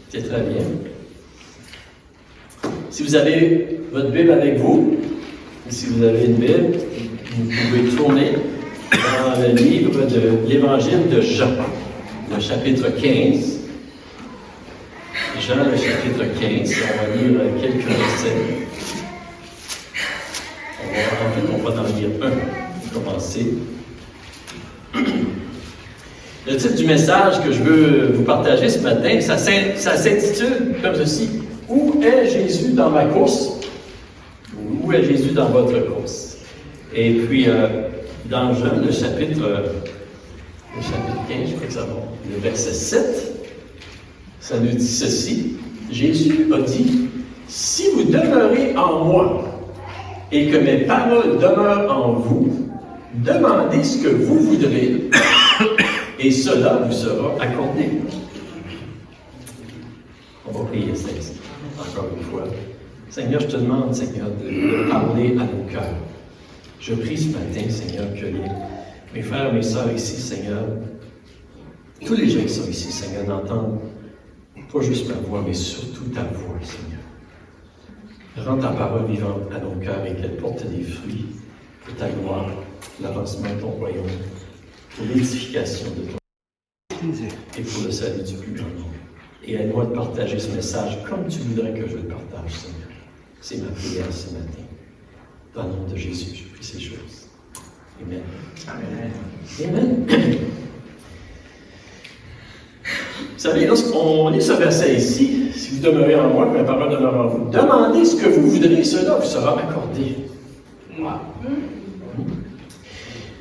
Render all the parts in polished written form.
C'est très bien. Si vous avez votre Bible avec vous, ou si vous avez une Bible, vous pouvez tourner dans le livre de l'Évangile de Jean, le chapitre 15. Jean, le chapitre 15, on va lire quelques versets. On va en lire un pour commencer. Le titre du message que je veux vous partager ce matin, ça s'intitule comme ceci: Où est Jésus dans ma course? Où est Jésus dans votre course? Et puis, dans Jean, le chapitre 15, je crois que ça va, le verset 7, ça nous dit ceci: Jésus a dit, si vous demeurez en moi et que mes paroles demeurent en vous, demandez ce que vous voudrez et cela vous sera accordé. On va prier, Seigneur, encore une fois. Seigneur, je te demande, Seigneur, de parler à nos cœurs. Je prie ce matin, Seigneur, que mes frères et mes sœurs ici, Seigneur, tous les gens qui sont ici, Seigneur, n'entendent pas juste ma voix, mais surtout ta voix, Seigneur. Rends ta parole vivante à nos cœurs et qu'elle porte des fruits pour ta gloire, l'avancement de ton royaume, pour l'édification de ton et pour le salut du plus grand nombre. Et aide-moi de partager ce message comme tu voudrais que je le partage, Seigneur. C'est ma prière ce matin. Dans le nom de Jésus, je prie ces choses. Amen. Amen. Amen. Vous savez, lorsqu'on lit ce verset ici, si vous demeurez en moi, que ma parole demeure en vous, demandez ce que vous voudrez, cela vous sera accordé. Wow.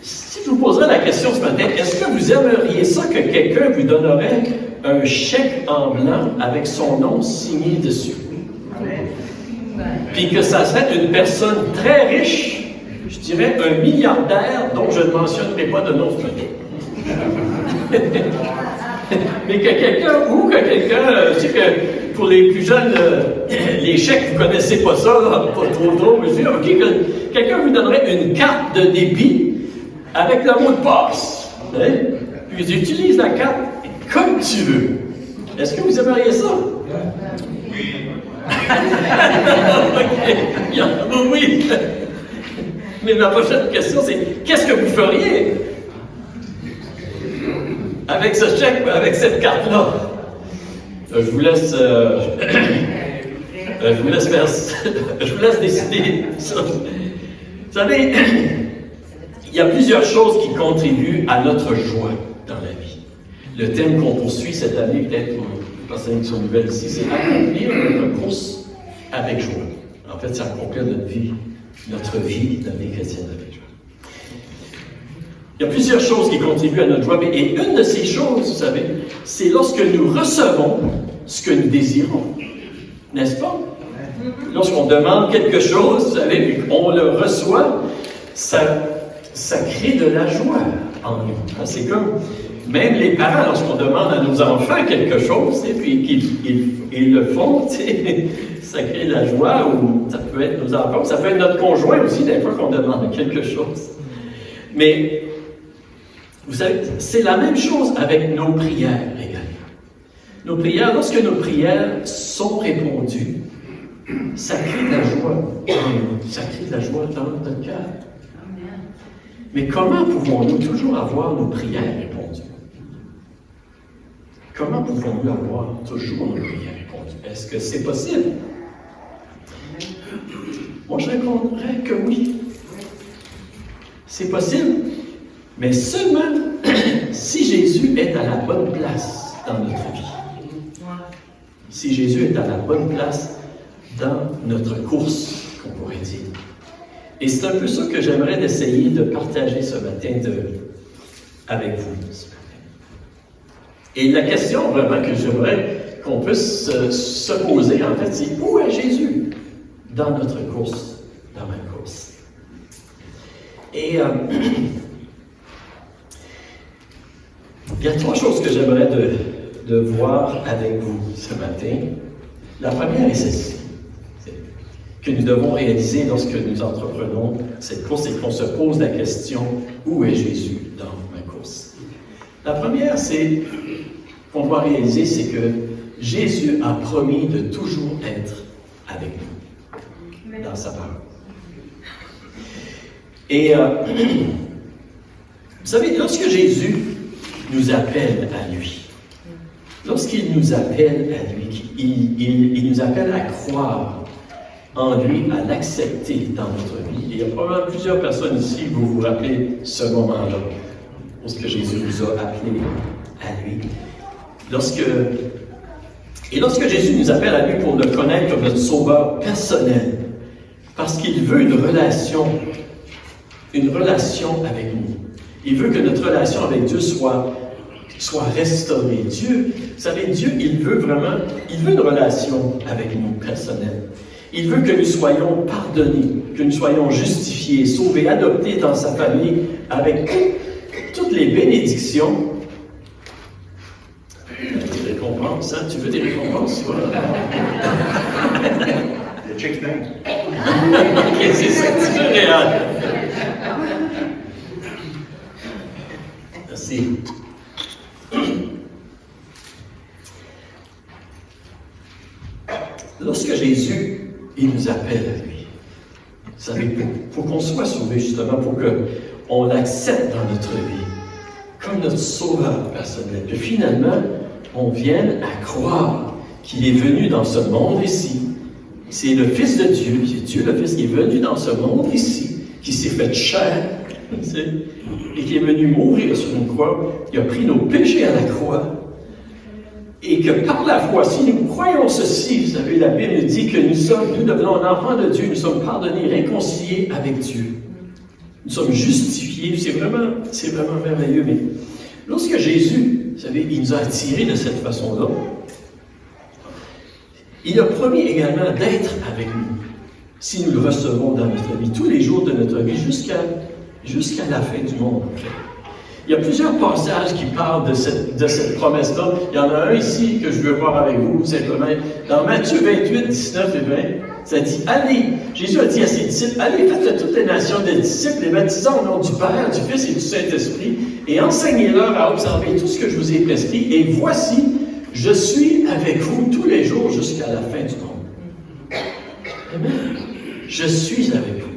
Si je vous poserais la question ce matin, est-ce que vous aimeriez ça que quelqu'un vous donnerait un chèque en blanc avec son nom signé dessus? Puis que ça serait une personne très riche, je dirais un milliardaire dont je ne mentionnerai pas de nom ce matin. Mais que quelqu'un, je sais que pour les plus jeunes, les chèques, vous ne connaissez pas ça, là, pas trop, mais que quelqu'un vous donnerait une carte de débit avec le mot de passe. Hein? Puis ils utilisent la carte comme tu veux. Est-ce que vous aimeriez ça? Oui. OK. Oui. Mais ma prochaine question, c'est qu'est-ce que vous feriez avec ce chèque, avec cette carte-là? Je vous laisse décider ça. Vous savez, il y a plusieurs choses qui contribuent à notre joie dans la vie. Le thème qu'on poursuit cette année, peut-être pour les personnes qui sont nouvelles ici, c'est accomplir notre course avec joie. En fait, c'est accomplir notre vie chrétienne avec joie. Il y a plusieurs choses qui contribuent à notre joie, et une de ces choses, vous savez, c'est lorsque nous recevons ce que nous désirons. N'est-ce pas? Lorsqu'on demande quelque chose, vous savez, puis qu'on le reçoit, ça crée de la joie en nous. C'est comme, même les parents, lorsqu'on demande à nos enfants quelque chose, et puis qu'ils le font, ça crée de la joie, ou ça peut être nos enfants, ça peut être notre conjoint aussi, des fois qu'on demande quelque chose. Mais, vous savez, c'est la même chose avec nos prières également. Nos prières, lorsque nos prières sont répondues, ça crée de la joie. Ça crée de la joie dans notre cœur. Mais comment pouvons-nous toujours avoir nos prières répondues? Comment pouvons-nous avoir toujours nos prières répondues? Est-ce que c'est possible? Moi, je répondrais que oui. C'est possible, mais seulement si Jésus est à la bonne place dans notre vie. Si Jésus est à la bonne place dans notre course, qu'on pourrait dire. Et c'est un peu ça que j'aimerais essayer de partager ce matin avec vous. Et la question vraiment que j'aimerais qu'on puisse se poser, en fait, c'est où est Jésus dans notre course, dans ma course? Et il y a trois choses que j'aimerais de voir avec vous ce matin. La première est celle-ci, que nous devons réaliser lorsque nous entreprenons cette course et qu'on se pose la question, où est Jésus dans ma course? La première, c'est qu'on doit réaliser, c'est que Jésus a promis de toujours être avec nous dans sa parole. Et vous savez, lorsque Jésus nous appelle à lui, lorsqu'il nous appelle à lui, il nous appelle à croire en lui, à l'accepter dans notre vie. Et il y a probablement plusieurs personnes ici, vous vous rappelez ce moment-là, lorsque Jésus nous a appelés à lui. Lorsque Jésus nous appelle à lui pour le connaître comme notre sauveur personnel, parce qu'il veut une relation avec nous. Il veut que notre relation avec Dieu soit restaurée. Dieu, vous savez, Dieu, il veut une relation avec nous personnelle. Il veut que nous soyons pardonnés, que nous soyons justifiés, sauvés, adoptés dans sa famille avec toutes les bénédictions. Des récompenses, hein? Tu veux des récompenses? Voilà. Le check bank. Ok, c'est ça, tu veux réel. Merci. Lorsque Jésus, il nous appelle à lui, vous savez, pour qu'on soit sauvé justement, pour qu'on l'accepte dans notre vie, comme notre sauveur personnel, que finalement, on vienne à croire qu'il est venu dans ce monde ici. C'est le Fils de Dieu, c'est Dieu le Fils qui est venu dans ce monde ici, qui s'est fait chair, et qui est venu mourir sur une croix. Il a pris nos péchés à la croix. Et que par la foi, si nous croyons ceci, vous savez, la Bible dit que nous devenons enfants de Dieu, nous sommes pardonnés, réconciliés avec Dieu. Nous sommes justifiés, c'est vraiment merveilleux. Mais lorsque Jésus, vous savez, il nous a attirés de cette façon-là, il a promis également d'être avec nous, si nous le recevons dans notre vie, tous les jours de notre vie, jusqu'à la fin du monde. Il y a plusieurs passages qui parlent de cette promesse-là. Il y en a un ici que je veux voir avec vous, simplement. Dans Matthieu 28, 19 et 20, ça dit, allez, Jésus a dit à ses disciples, allez, faites de toutes les nations des disciples, les baptisant au nom du Père, du Fils et du Saint-Esprit, et enseignez-leur à observer tout ce que je vous ai prescrit, et voici, je suis avec vous tous les jours jusqu'à la fin du monde. Amen. Je suis avec vous.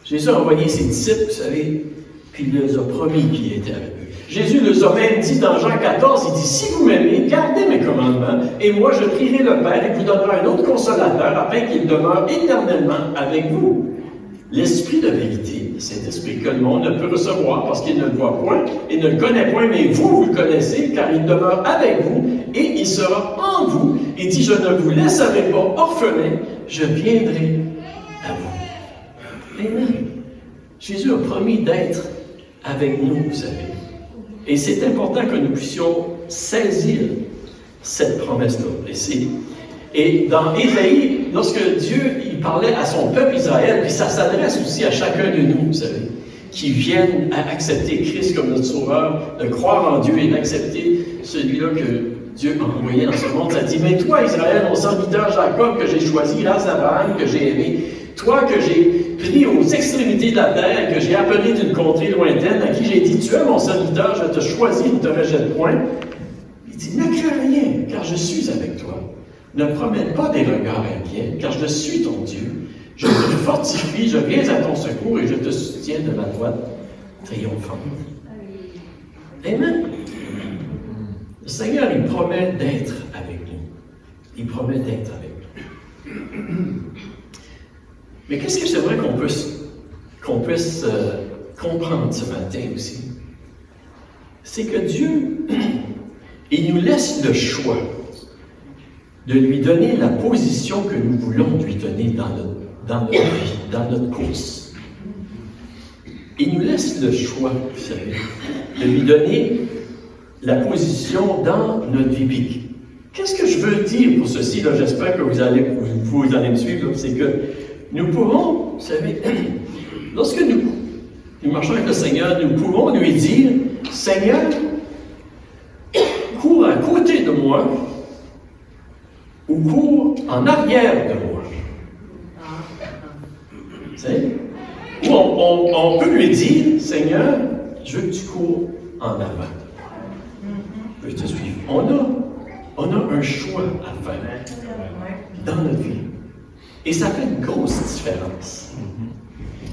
Jésus a envoyé ses disciples, vous savez, puis il leur a promis qu'il était avec eux. Jésus les a même dit dans Jean 14, il dit, si vous m'aimez, gardez mes commandements, et moi je prierai le Père et vous donnerai un autre consolateur, afin qu'il demeure éternellement avec vous. L'Esprit de vérité, le Saint-Esprit que le monde ne peut recevoir parce qu'il ne le voit point et ne le connaît point, mais vous le connaissez, car il demeure avec vous et il sera en vous. Il dit, je ne vous laisserai pas orphelins, je viendrai à vous. Amen. Jésus a promis d'être avec nous, vous savez. Et c'est important que nous puissions saisir cette promesse-là. Et dans Ésaïe, lorsque Dieu il parlait à son peuple Israël, puis ça s'adresse aussi à chacun de nous, vous savez, qui viennent à accepter Christ comme notre Sauveur, de croire en Dieu et d'accepter celui-là que Dieu a envoyé dans ce monde. Ça dit, mais toi, Israël, mon serviteur Jacob, que j'ai choisi, grâce à Abraham, que j'ai aimé, toi que j'ai pris aux extrémités de la terre, que j'ai appelé d'une contrée lointaine, à qui j'ai dit, tu es mon serviteur, je te choisis, ne te rejette point. Il dit, ne crains rien, car je suis avec toi. Ne promène pas des regards inquiets, car je suis ton Dieu. Je te fortifie, je viens à ton secours et je te soutiens de ma droite triomphante. Amen. Le Seigneur, il promet d'être avec nous. Il promet d'être avec nous. Mais qu'est-ce que j'aimerais qu'on puisse comprendre ce matin aussi? C'est que Dieu, il nous laisse le choix de lui donner la position que nous voulons lui donner dans notre vie, dans notre course. Il nous laisse le choix, vous savez, de lui donner la position dans notre vie. Qu'est-ce que je veux dire pour ceci? Là, j'espère que vous allez me suivre. C'est que nous pouvons, vous savez, lorsque nous marchons avec le Seigneur, nous pouvons lui dire, Seigneur, cours à côté de moi, ou cours en arrière de moi. Vous savez? Ou on peut lui dire, Seigneur, je veux que tu cours en avant. Je veux te suivre. On a un choix à faire dans notre vie. Et ça fait une grosse différence.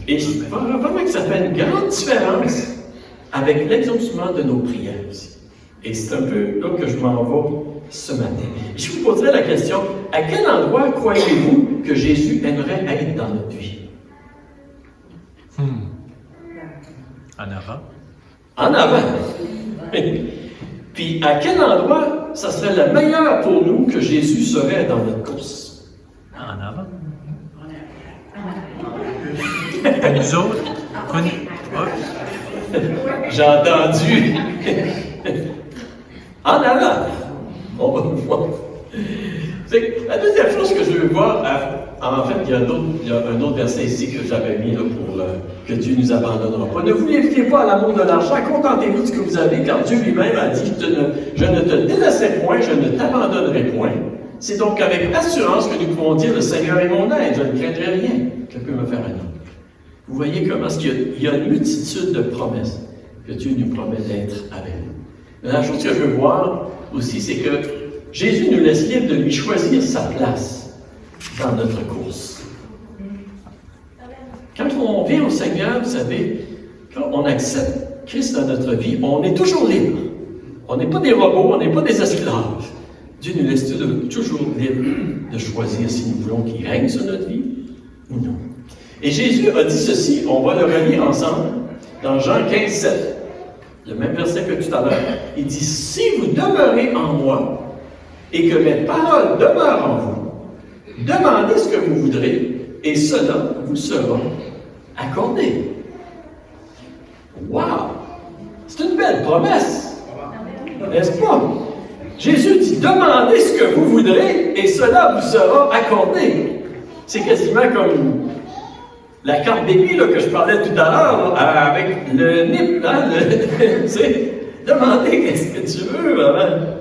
Et vraiment que ça fait une grande différence avec l'exaucement de nos prières aussi. Et c'est un peu là que je m'en vais ce matin. Je vous poserai la question, à quel endroit croyez-vous que Jésus aimerait être dans notre vie? En avant. En avant. Puis à quel endroit ça serait le meilleur pour nous que Jésus serait dans notre course? En avant. Et nous autres, j'ai entendu. En avant. On va le voir. La deuxième chose que je veux voir, en fait, il y a un autre verset ici que j'avais mis là, pour que Dieu ne nous abandonnera pas. Ne vous livrez pas à l'amour de l'argent, contentez-vous de ce que vous avez, car Dieu lui-même a dit, je ne te délaisserai point, je ne t'abandonnerai point. C'est donc avec assurance que nous pouvons dire, le Seigneur est mon aide, je ne craindrai rien que peut me faire un homme. Vous voyez comment il y a une multitude de promesses que Dieu nous promet d'être avec nous. Mais la chose que je veux voir aussi, c'est que Jésus nous laisse libre de lui choisir sa place dans notre course. Quand on vient au Seigneur, vous savez, quand on accepte Christ dans notre vie, on est toujours libre. On n'est pas des robots, on n'est pas des esclaves. Dieu nous laisse toujours libre de choisir si nous voulons qu'il règne sur notre vie ou non. Et Jésus a dit ceci, on va le relire ensemble, dans Jean 15, 7. Le même verset que tout à l'heure. Il dit, si vous demeurez en moi, et que mes paroles demeurent en vous, demandez ce que vous voudrez, et cela vous sera accordé. Wow! C'est une belle promesse, n'est-ce pas? Jésus dit, demandez ce que vous voudrez, et cela vous sera accordé. C'est quasiment comme la carte débit que je parlais tout à l'heure, avec le NIP, hein, demandez qu'est-ce que tu veux, vraiment.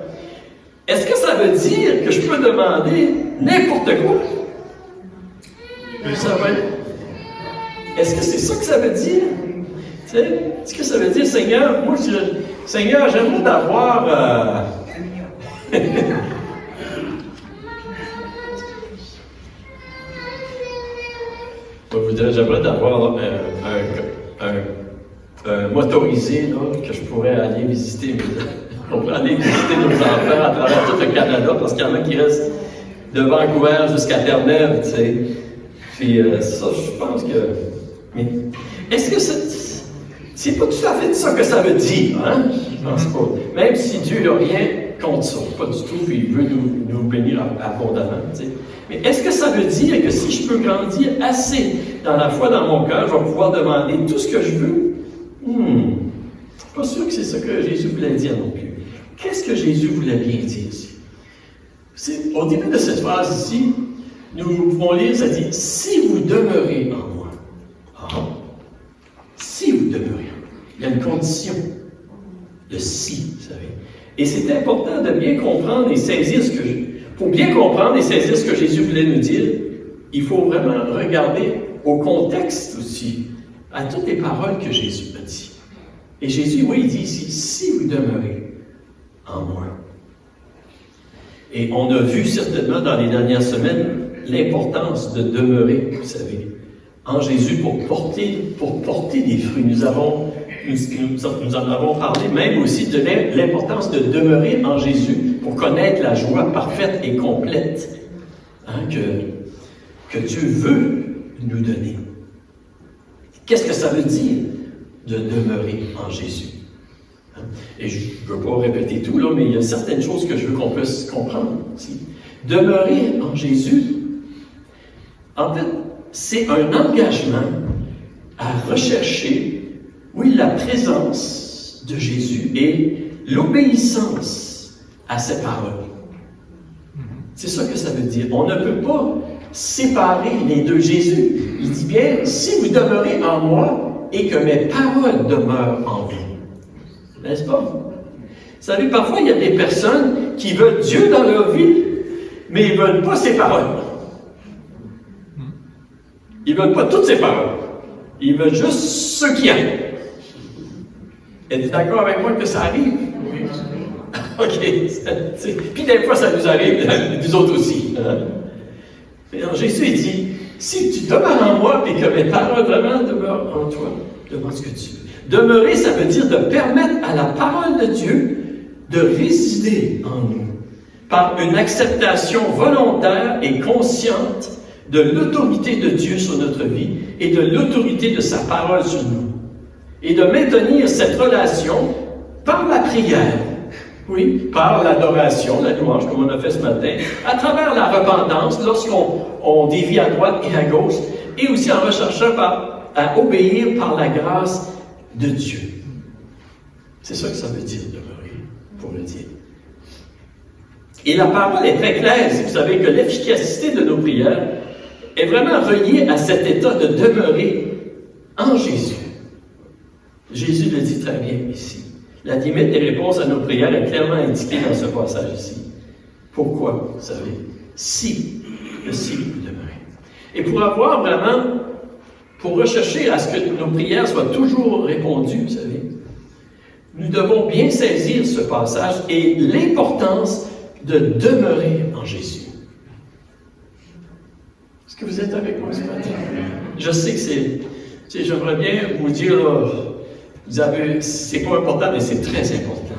Est-ce que ça veut dire que je peux demander n'importe quoi? Est-ce que c'est ça que ça veut dire? Est-ce que ça veut dire, Seigneur, Seigneur, j'aimerais d'avoir... J'aimerais d'avoir un motorisé là, que je pourrais aller visiter. On pourrait aller visiter nos enfants à travers tout le Canada, parce qu'il y en a qui restent de Vancouver jusqu'à Terre-Neuve, tu sais. Puis ça, je pense que... Mais est-ce que c'est pas tout à fait ça que ça veut dire, hein? Je pense pas. Même si Dieu n'a rien contre ça, pas du tout, puis il veut nous bénir abondamment, tu sais. Mais est-ce que ça veut dire que si je peux grandir assez dans la foi dans mon cœur, je vais pouvoir demander tout ce que je veux? Pas sûr que c'est ça que Jésus voulait dire non plus. Qu'est-ce que Jésus voulait bien dire ici? Au début de cette phrase ici, nous pouvons lire, ça dit « Si vous demeurez en moi ». Si vous demeurez. Il y a une condition. Le « si », vous savez. Et c'est important de bien comprendre et saisir ce que pour bien comprendre et saisir ce que Jésus voulait nous dire, il faut vraiment regarder au contexte aussi, à toutes les paroles que Jésus a dit. Et Jésus, oui, il dit ici, si vous demeurez en moi. Et on a vu certainement dans les dernières semaines l'importance de demeurer, vous savez, en Jésus pour porter des fruits. Nous en avons parlé même aussi de l'importance de demeurer en Jésus pour connaître la joie parfaite et complète que Dieu veut nous donner. Qu'est-ce que ça veut dire de demeurer en Jésus? Et je ne veux pas répéter tout, là, mais il y a certaines choses que je veux qu'on puisse comprendre aussi. Demeurer en Jésus, en fait, c'est un engagement à rechercher, oui, la présence de Jésus et l'obéissance à ses paroles. C'est ça que ça veut dire. On ne peut pas séparer les deux. Jésus, il dit bien, si vous demeurez en moi et que mes paroles demeurent en vous. N'est-ce pas? Vous savez, parfois, il y a des personnes qui veulent Dieu dans leur vie, mais ils ne veulent pas ses paroles. Ils ne veulent pas toutes ses paroles. Ils veulent juste ce qu'il y a. Êtes-vous d'accord avec moi que ça arrive? Oui. OK. Puis des fois, ça nous arrive, nous autres aussi. Hein? Alors, Jésus dit, si tu demeures en moi et que mes paroles vraiment demeurent en toi, demande ce que tu veux. Demeurer, ça veut dire de permettre à la parole de Dieu de résider en nous par une acceptation volontaire et consciente de l'autorité de Dieu sur notre vie et de l'autorité de sa parole sur nous. Et de maintenir cette relation par la prière, oui, par l'adoration, la louange, comme on a fait ce matin, à travers la repentance, lorsqu'on dévie à droite et à gauche, et aussi en recherchant à obéir par la grâce de Dieu. C'est ça que ça veut dire, demeurer, pour le dire. Et la parole est très claire, si vous savez que l'efficacité de nos prières est vraiment reliée à cet état de demeurer en Jésus. Jésus le dit très bien ici. La limite des réponses à nos prières est clairement indiquée dans ce passage ici. Pourquoi, vous savez? Si, le si vous demeurez. Et pour avoir vraiment, pour rechercher à ce que nos prières soient toujours répondues, vous savez, nous devons bien saisir ce passage et l'importance de demeurer en Jésus. Est-ce que vous êtes avec moi ce matin? Je sais que j'aimerais bien vous dire, c'est pas important, mais c'est très important.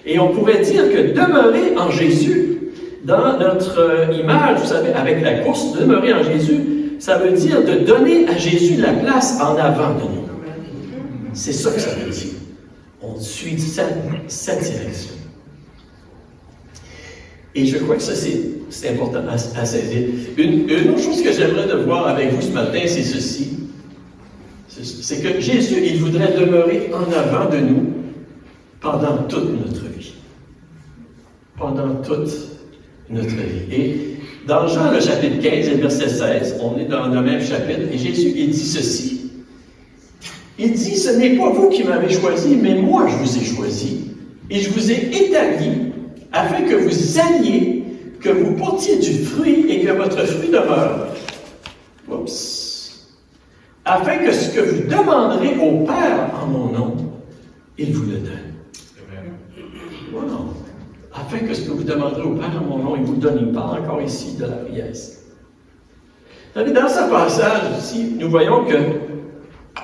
Et on pourrait dire que demeurer en Jésus, dans notre image, vous savez, avec la course, demeurer en Jésus, ça veut dire de donner à Jésus la place en avant de nous. C'est ça que ça veut dire. On suit cette direction. Et je crois que ça, c'est important à saisir. Une autre chose que j'aimerais de voir avec vous ce matin, c'est ceci. C'est que Jésus, il voudrait demeurer en avant de nous pendant toute notre vie. Pendant toute notre vie. Et dans Jean, le chapitre 15 et verset 16, on est dans le même chapitre, et Jésus, il dit ceci. Il dit, ce n'est pas vous qui m'avez choisi, mais moi je vous ai choisi, et je vous ai établi afin que vous alliez, que vous portiez du fruit et que votre fruit demeure. Oups. Afin que ce que vous demanderez au Père en mon nom, il vous le donne. Wow. Afin que ce que vous demanderez au Père en mon nom, il vous le donne. Il parle encore ici de la prière. Dans ce passage ici, nous voyons que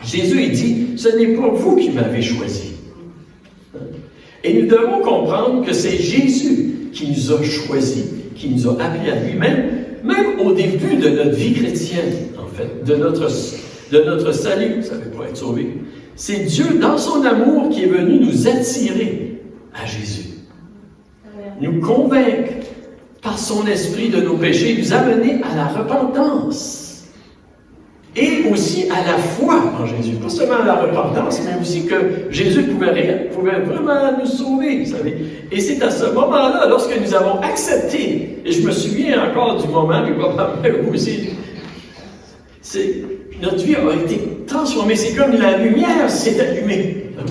Jésus il dit, ce n'est pas vous qui m'avez choisi. Et nous devons comprendre que c'est Jésus qui nous a choisis, qui nous a appelés à lui. Même au début de notre vie chrétienne, en fait, de notre salut, vous savez, pour être sauvé, c'est Dieu, dans son amour, qui est venu nous attirer à Jésus. Nous convaincre par son esprit de nos péchés, nous amener à la repentance. Et aussi à la foi en Jésus. Pas seulement à la repentance, mais aussi que Jésus pouvait vraiment nous sauver, vous savez. Et c'est à ce moment-là, lorsque nous avons accepté, et je me souviens encore du moment, mais probablement vous aussi, notre vie a été transformée. C'est comme la lumière s'est allumée. La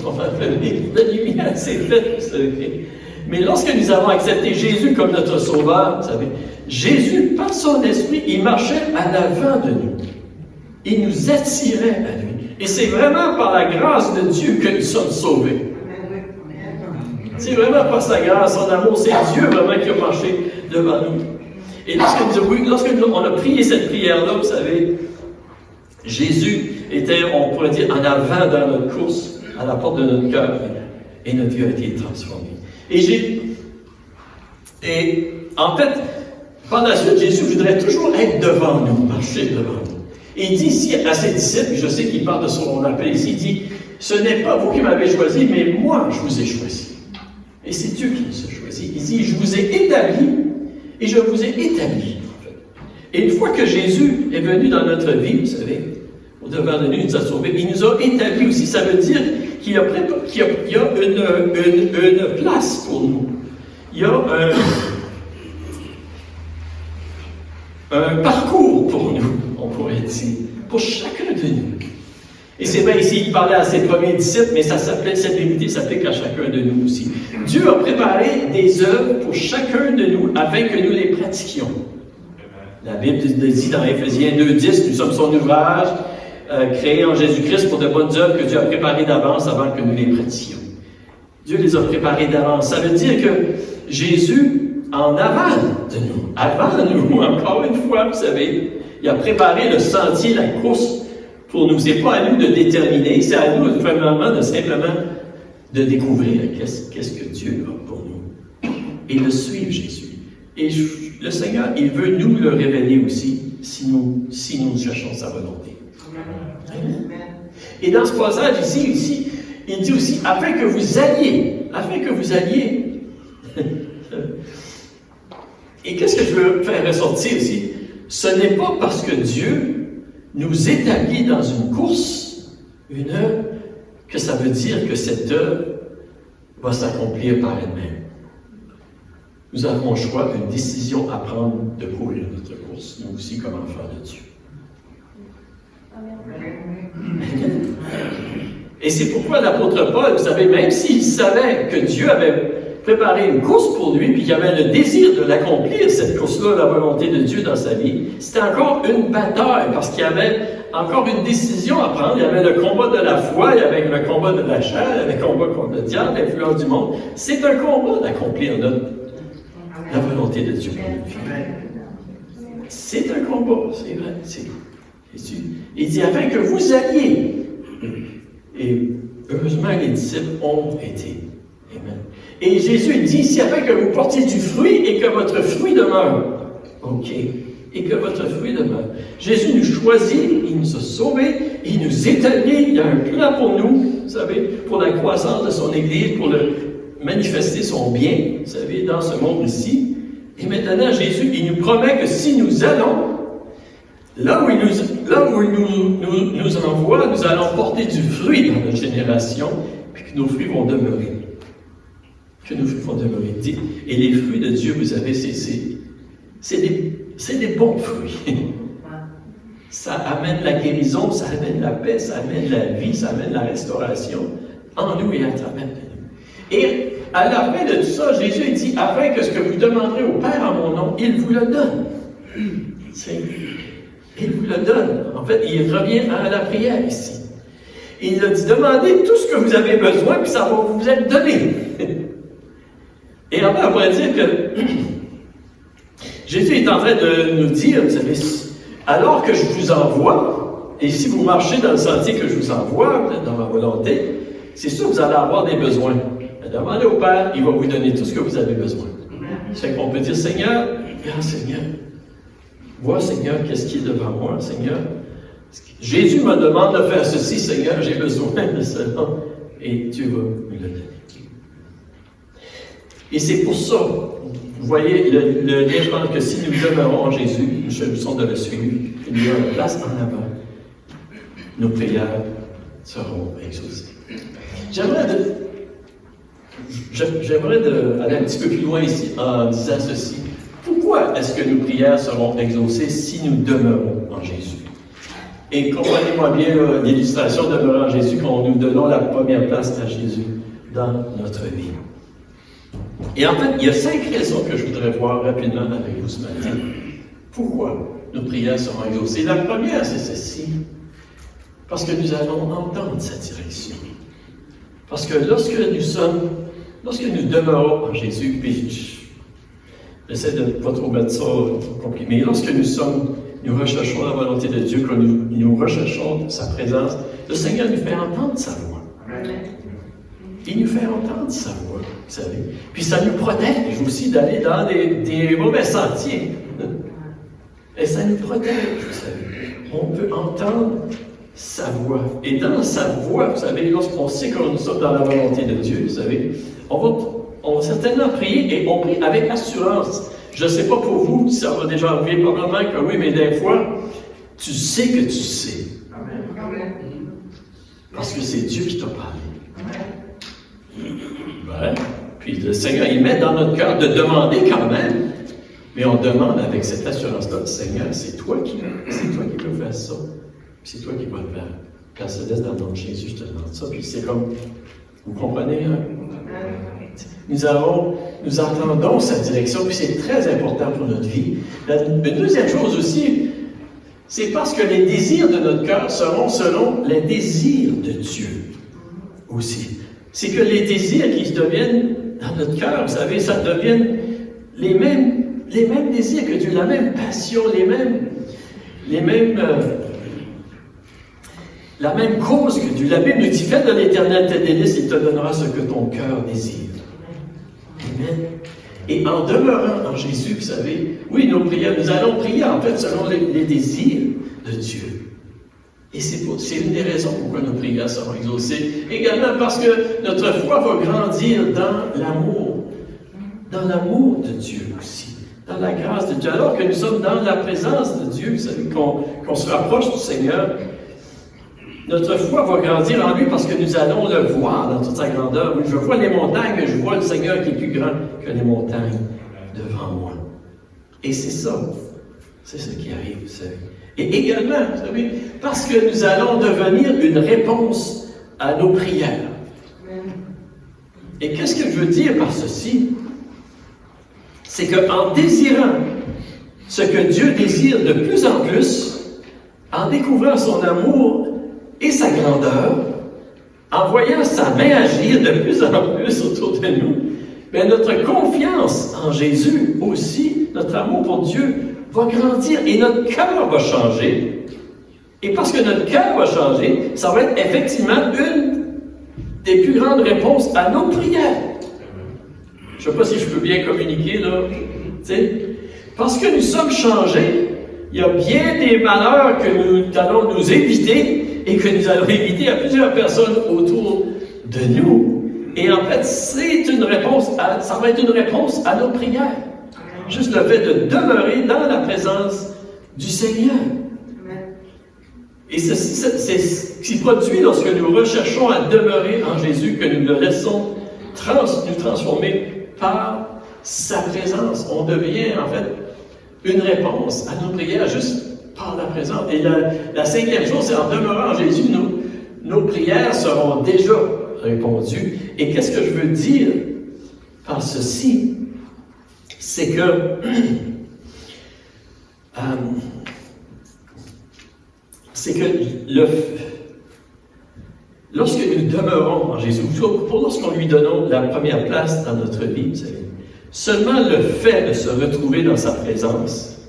lumière s'est faite, vous savez. Mais lorsque nous avons accepté Jésus comme notre sauveur, vous savez, Jésus, par son esprit, il marchait à l'avant de nous. Il nous attirait à lui. Et c'est vraiment par la grâce de Dieu que nous sommes sauvés. C'est vraiment par sa grâce, son amour, c'est Dieu vraiment qui a marché devant nous. Et lorsque on a prié cette prière-là, vous savez, Jésus était, on pourrait dire, en avant dans notre course, à la porte de notre cœur, et notre vie a été transformée. Et en fait, par la suite, Jésus voudrait toujours être devant nous, marcher devant nous. Et il dit ici à ses disciples, je sais qu'il parle de son appel ici, il dit, ce n'est pas vous qui m'avez choisi, mais moi je vous ai choisi. Et c'est Dieu qui nous a choisis. Il dit, je vous ai établi, et je vous ai établi, en fait. Et une fois que Jésus est venu dans notre vie, vous savez, au-devant de nous, il nous a sauvés, il nous a établis aussi. Ça veut dire qu'il y a une place pour nous. Il y a un parcours pour nous, on pourrait dire, pour chacun de nous. Et c'est vrai, ici, il parlait à ses premiers disciples, mais cette vérité s'applique à chacun de nous aussi. Dieu a préparé des œuvres pour chacun de nous afin que nous les pratiquions. La Bible dit dans Éphésiens 2:10, nous sommes son ouvrage, créé en Jésus-Christ pour de bonnes œuvres que Dieu a préparées d'avance avant que nous les pratiquions. Dieu les a préparés d'avance. Ça veut dire que Jésus, en avant de nous, encore une fois, vous savez, il a préparé le sentier, la course pour nous. C'est pas à nous de déterminer, c'est à nous vraiment de simplement de découvrir qu'est-ce que Dieu a pour nous. Et de suivre Jésus. Et le Seigneur, il veut nous le révéler aussi si nous cherchons sa volonté. Amen. Et dans ce passage ici, il dit aussi, afin que vous alliez. Et qu'est-ce que je veux faire ressortir ici? Ce n'est pas parce que Dieu nous établit dans une course, une œuvre, que ça veut dire que cette œuvre va s'accomplir par elle-même. Nous avons le choix, une décision à prendre de courir notre course, nous aussi comme enfants de Dieu. Et c'est pourquoi l'apôtre Paul, vous savez, même s'il savait que Dieu avait préparé une course pour lui, puis qu'il avait le désir de l'accomplir, cette course-là, la volonté de Dieu dans sa vie, c'était encore une bataille, parce qu'il y avait encore une décision à prendre. Il y avait le combat de la foi, il y avait le combat de la chair, il y avait le combat contre le diable, l'influence du monde. C'est un combat d'accomplir la volonté de Dieu pour notre vie. C'est un combat, c'est vrai. Il dit, afin que vous alliez. Et heureusement, les disciples ont été. Amen. Et Jésus dit ici, afin que vous portiez du fruit et que votre fruit demeure. OK. Et que votre fruit demeure. Jésus nous choisit, il nous a sauvés, il nous établit, il y a un plan pour nous, vous savez, pour la croissance de son Église, pour manifester son bien, vous savez, dans ce monde ici. Et maintenant, Jésus, il nous promet que si nous allons, là où il nous envoie, nous allons porter du fruit dans notre génération, puis que nos fruits vont demeurer. Que nos fruits vont demeurer. Et les fruits de Dieu, vous savez, c'est des bons fruits. Ça amène la guérison, ça amène la paix, ça amène la vie, ça amène la restauration en nous et à travers nous. Et à la fin de tout ça, Jésus dit, afin que ce que vous demanderez au Père en mon nom, il vous le donne. Il vous le donne. En fait, il revient à la prière ici. Il a dit, demandez tout ce que vous avez besoin, puis ça va vous être donné. Et en fait, on pourrait dire que Jésus est en train de nous dire, vous savez, alors que je vous envoie, et si vous marchez dans le sentier que je vous envoie, dans ma volonté, c'est sûr que vous allez avoir des besoins. Demandez au Père, il va vous donner tout ce que vous avez besoin. C'est qu'on peut dire, Seigneur, Seigneur, vois, Seigneur, qu'est-ce qui est devant moi, Seigneur? Jésus me demande de faire ceci, Seigneur, j'ai besoin de cela, et tu vas me le donner. Et c'est pour ça, vous voyez, le lien, je pense que si nous demeurons en Jésus, nous choisissons de le suivre, il y a une place en avant. Nos prières seront exaucées. J'aimerais aller un petit peu plus loin ici en disant ceci. Pourquoi est-ce que nos prières seront exaucées si nous demeurons en Jésus? Et comprenez-moi bien l'illustration de demeurer en Jésus quand nous donnons la première place à Jésus dans notre vie. Et en fait, il y a 5 raisons que je voudrais voir rapidement avec vous ce matin. Pourquoi nos prières seront exaucées? La première, c'est ceci. Parce que nous allons entendre sa direction. Parce que lorsque nous demeurons en Jésus, puis j'essaie de ne pas trop mettre ça compliqué, mais lorsque nous recherchons la volonté de Dieu, quand nous recherchons sa présence, le Seigneur nous fait entendre sa voix. Il nous fait entendre sa voix, vous savez. Puis ça nous protège aussi d'aller dans des mauvais sentiers. Et ça nous protège, vous savez. On peut entendre sa voix. Et dans sa voix, vous savez, lorsqu'on sait que nous sommes dans la volonté de Dieu, vous savez, on va certainement prier et on prie avec assurance. Je ne sais pas pour vous, si ça va déjà arriver, probablement que oui, mais des fois, tu sais que tu sais. Parce que c'est Dieu qui t'a parlé. Ouais. Puis le Seigneur, il met dans notre cœur de demander quand même, mais on demande avec cette assurance-là, Seigneur, c'est toi qui veux faire ça. C'est toi qui vas le faire. Père Céleste, dans le nom de Jésus, je te demande ça. Puis c'est comme, vous comprenez, hein? Nous entendons sa direction, puis c'est très important pour notre vie. Une deuxième chose aussi, c'est parce que les désirs de notre cœur seront selon les désirs de Dieu aussi. c'est que les désirs qui deviennent dans notre cœur, vous savez, ça devienne les mêmes désirs que Dieu, la même passion, la même cause que Dieu. La Bible nous dit, fais de l'Éternel tes délices, il te donnera ce que ton cœur désire. Amen. Et en demeurant en Jésus, vous savez, oui, nos prières, nous allons prier en fait selon les désirs de Dieu. Et c'est une des raisons pourquoi nos prières seront exaucées. Également parce que notre foi va grandir dans l'amour de Dieu aussi, dans la grâce de Dieu. Alors que nous sommes dans la présence de Dieu, vous savez, qu'on se rapproche du Seigneur, notre foi va grandir en lui parce que nous allons le voir dans toute sa grandeur. Je vois les montagnes, mais je vois le Seigneur qui est plus grand que les montagnes devant moi. Et c'est ça. C'est ce qui arrive, vous savez. Et également, vous savez, parce que nous allons devenir une réponse à nos prières. Et qu'est-ce que je veux dire par ceci? C'est qu'en désirant ce que Dieu désire de plus en plus, en découvrant son amour et sa grandeur, en voyant sa main agir de plus en plus autour de nous, mais notre confiance en Jésus aussi, notre amour pour Dieu, va grandir et notre cœur va changer. Et parce que notre cœur va changer, ça va être effectivement une des plus grandes réponses à nos prières. Je ne sais pas si je peux bien communiquer, là. T'sais? Parce que nous sommes changés, il y a bien des malheurs que nous allons nous éviter et que nous allons éviter à plusieurs personnes autour de nous. Et en fait, ça va être une réponse à nos prières. Juste le fait de demeurer dans la présence du Seigneur. Et c'est ce qui produit lorsque nous recherchons à demeurer en Jésus, que nous le laissons nous transformer par sa présence. On devient en fait une réponse à nos prières juste par la présence. Et la cinquième chose, c'est en demeurant en Jésus, nos prières seront déjà répondues. Et qu'est-ce que je veux dire par ceci? C'est que lorsque nous demeurons en Jésus, lorsqu'on lui donne la première place dans notre vie, vous savez, seulement le fait de se retrouver dans sa présence,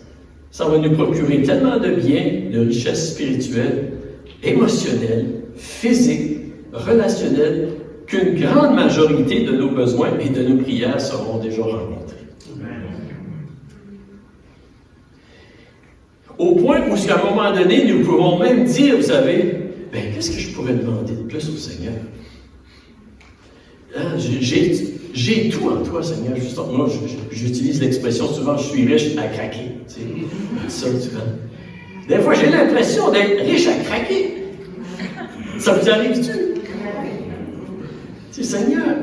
ça va nous procurer tellement de biens, de richesses spirituelles, émotionnelles, physiques, relationnelles, qu'une grande majorité de nos besoins et de nos prières seront déjà rencontrés. Au point où, à un moment donné, nous pouvons même dire, vous savez, qu'est-ce que je pourrais demander de plus au Seigneur? Hein, j'ai tout en toi, Seigneur. Moi, j'utilise l'expression souvent, je suis riche à craquer. Tu sais, ça, souvent. Des fois, j'ai l'impression d'être riche à craquer. Ça vous arrive-tu? C'est Seigneur.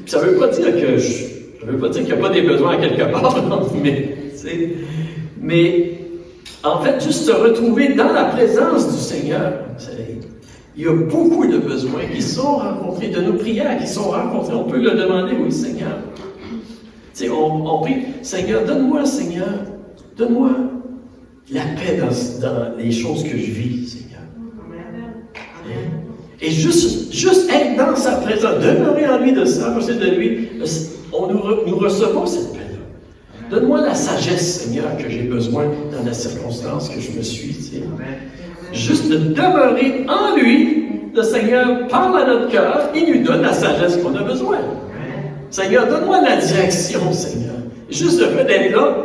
Puis ça ne veut pas dire qu'il n'y a pas des besoins à quelque part, mais en fait, juste se retrouver dans la présence du Seigneur, il y a beaucoup de besoins qui sont rencontrés, de nos prières qui sont rencontrées. On peut le demander, oui, Seigneur. Tu sais, on prie, Seigneur, donne-moi la paix dans les choses que je vis, Seigneur. Et juste être dans sa présence, demeurer en lui, de s'approcher de lui, nous recevons cette paix-là. Donne-moi la sagesse, Seigneur, que j'ai besoin dans la circonstance que je me suis. Tu sais. Juste de demeurer en lui, le Seigneur parle à notre cœur, il nous donne la sagesse qu'on a besoin. Seigneur, donne-moi la direction, Seigneur. Juste le fait d'être là,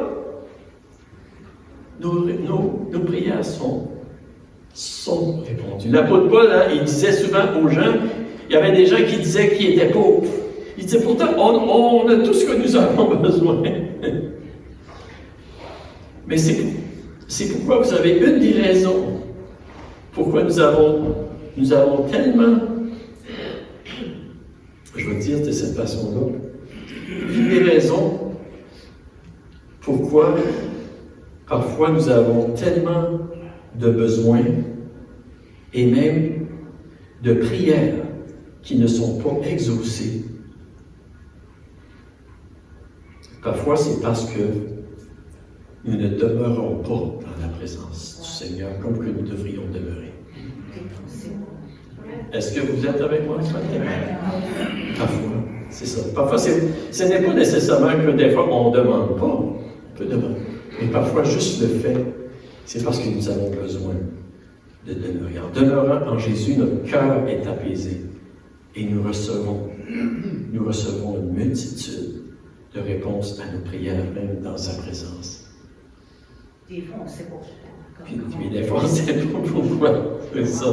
nos prières sont répondues. L'apôtre Paul, il disait souvent aux gens, il y avait des gens qui disaient qu'ils étaient pauvres. Il disait pourtant, on a tout ce que nous avons besoin. Mais c'est pourquoi, vous savez, une des raisons pourquoi nous avons tellement, je vais dire de cette façon-là, une des raisons pourquoi parfois nous avons tellement de besoins et même de prières qui ne sont pas exaucées. Parfois, c'est parce que nous ne demeurons pas dans la présence du Seigneur comme que nous devrions demeurer. Est-ce que vous êtes avec moi ce matin? Parfois, c'est ça. Parfois, ce n'est pas nécessairement que des fois, on ne demande pas. On peut demander. Mais parfois, juste le fait, c'est parce que nous avons besoin de demeurer. En demeurant en Jésus, notre cœur est apaisé. Et nous recevons une multitude de réponses à nos prières, même dans sa présence. Des fois, on ne sait pas. Puis des fois, on ne sait pas pourquoi. C'est ça.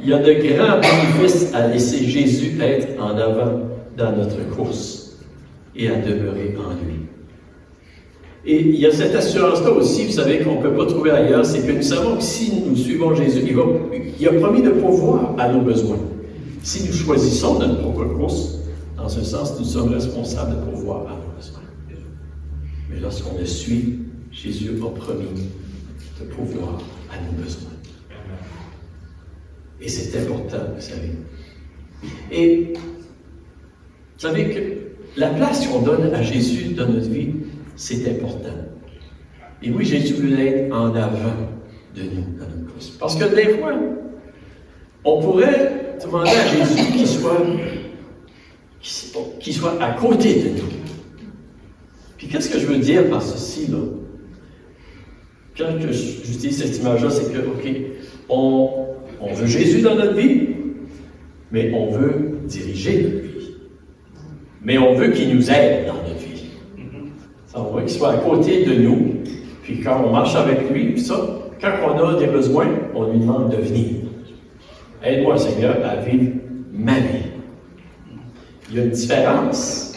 Il y a de grands bénéfices à laisser Jésus être en avant dans notre course et à demeurer en lui. Et il y a cette assurance-là aussi, vous savez, qu'on ne peut pas trouver ailleurs, c'est que nous savons que si nous suivons Jésus, il a promis de pourvoir à nos besoins. Si nous choisissons notre propre course, dans ce sens, nous sommes responsables de pourvoir à nos besoins. Mais lorsqu'on le suit, Jésus a promis de pourvoir à nos besoins. Et c'est important, vous savez. Et vous savez que la place qu'on donne à Jésus dans notre vie, c'est important. Et oui, Jésus veut être en avant de nous dans notre course. Parce que des fois, on pourrait demander à Jésus qu'il soit à côté de nous. Puis qu'est-ce que je veux dire par ceci, là? Quand j'utilise cette image-là, c'est que, OK, on veut Jésus dans notre vie, mais on veut diriger notre vie. Mais on veut qu'il nous aide dans notre vie. On veut qu'il soit à côté de nous, puis quand on marche avec lui, puis ça, quand on a des besoins, on lui demande de venir. Aide-moi, Seigneur, à vivre ma vie. Il y a une différence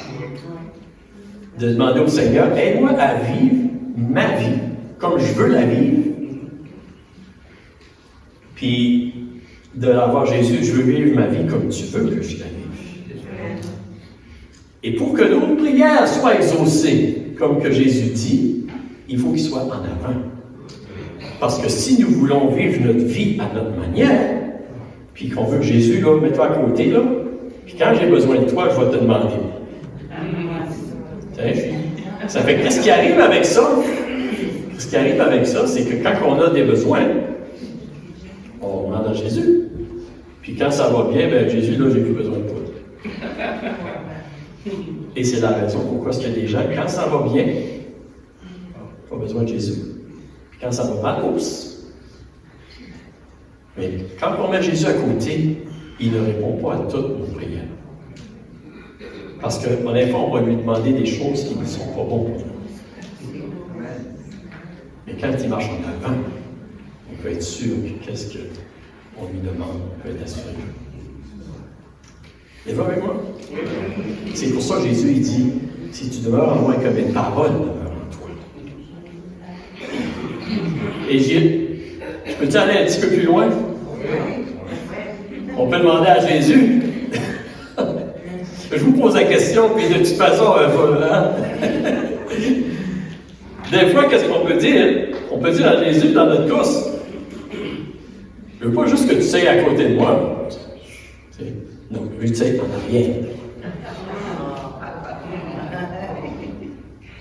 de demander au Seigneur, aide-moi à vivre ma vie comme je veux la vivre. Puis de l'avoir Jésus, je veux vivre ma vie comme tu veux que je la vive. Et pour que nos prières soient exaucées, comme que Jésus dit, il faut qu'il soit en avant. Parce que si nous voulons vivre notre vie à notre manière, puis qu'on veut que Jésus, là, mets-toi à côté, là, puis quand j'ai besoin de toi, je vais te demander. Ça fait qu'est-ce qui arrive avec ça? Ce qui arrive avec ça, c'est que quand on a des besoins, on demande à Jésus. Puis quand ça va bien, ben Jésus, là, j'ai plus besoin de toi. Et c'est la raison pourquoi il y a des gens, quand ça va bien, pas besoin de Jésus. Puis quand ça va mal, oups. Mais quand on met Jésus à côté, il ne répond pas à toutes nos prières. Parce que, honnêtement, on va lui demander des choses qui ne sont pas bonnes pour nous. Mais quand il marche en avant, on peut être sûr que qu'est-ce qu'on lui demande, on peut être assuré. Êtes-vous avec moi? C'est pour ça que Jésus il dit, si tu demeures en moi, que mes paroles demeurent en toi. Et je peux-tu aller un petit peu plus loin? On peut demander à Jésus. Je vous pose la question, puis de toute façon, des fois, qu'est-ce qu'on peut dire? On peut dire à Jésus dans notre course, je ne veux pas juste que tu sois à côté de moi. Non, je veux que tu sois en arrière.